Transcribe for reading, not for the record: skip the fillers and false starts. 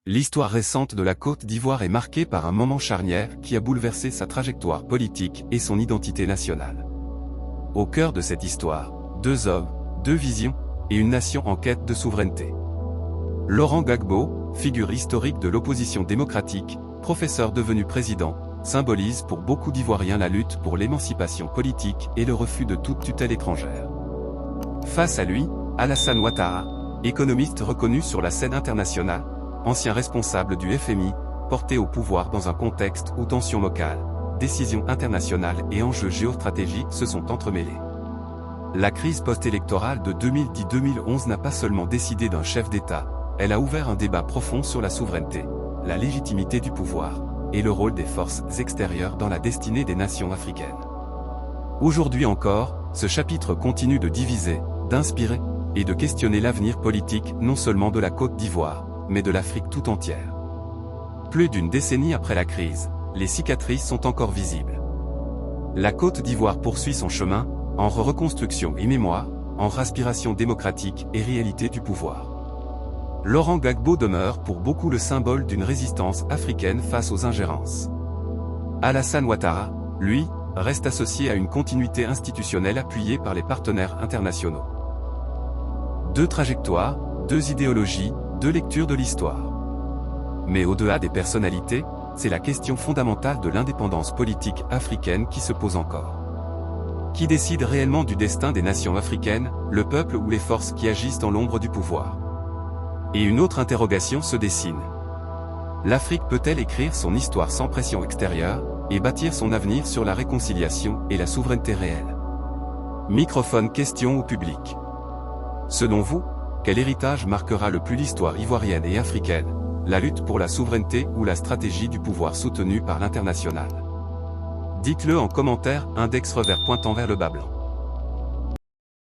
L'histoire récente de la Côte d'Ivoire est marquée par un moment charnière qui a bouleversé sa trajectoire politique et son identité nationale. Au cœur de cette histoire, deux hommes, deux visions, et une nation en quête de souveraineté. Laurent Gbagbo, figure historique de l'opposition démocratique, professeur devenu président, symbolise pour beaucoup d'Ivoiriens la lutte pour l'émancipation politique et le refus de toute tutelle étrangère. Face à lui, Alassane Ouattara, économiste reconnu sur la scène internationale, ancien responsable du FMI, porté au pouvoir dans un contexte où tensions locales, décisions internationales et enjeux géostratégiques se sont entremêlés. La crise post-électorale de 2010-2011 n'a pas seulement décidé d'un chef d'État, elle a ouvert un débat profond sur la souveraineté, la légitimité du pouvoir, et le rôle des forces extérieures dans la destinée des nations africaines. Aujourd'hui encore, ce chapitre continue de diviser, d'inspirer, et de questionner l'avenir politique non seulement de la Côte d'Ivoire, mais de l'Afrique tout entière. Plus d'une décennie après la crise, les cicatrices sont encore visibles. La Côte d'Ivoire poursuit son chemin, en reconstruction et mémoire, en aspiration démocratique et réalité du pouvoir. Laurent Gbagbo demeure pour beaucoup le symbole d'une résistance africaine face aux ingérences. Alassane Ouattara, lui, reste associé à une continuité institutionnelle appuyée par les partenaires internationaux. Deux trajectoires, deux idéologies, deux lectures de l'histoire. Mais au-delà des personnalités, c'est la question fondamentale de l'indépendance politique africaine qui se pose encore. Qui décide réellement du destin des nations africaines, le peuple ou les forces qui agissent dans l'ombre du pouvoir? Et une autre interrogation se dessine. L'Afrique peut-elle écrire son histoire sans pression extérieure, et bâtir son avenir sur la réconciliation et la souveraineté réelle? Microphone question au public. Selon vous, quel héritage marquera le plus l'histoire ivoirienne et africaine, la lutte pour la souveraineté ou la stratégie du pouvoir soutenue par l'international? Dites-le en commentaire, index revers pointant vers le bas blanc.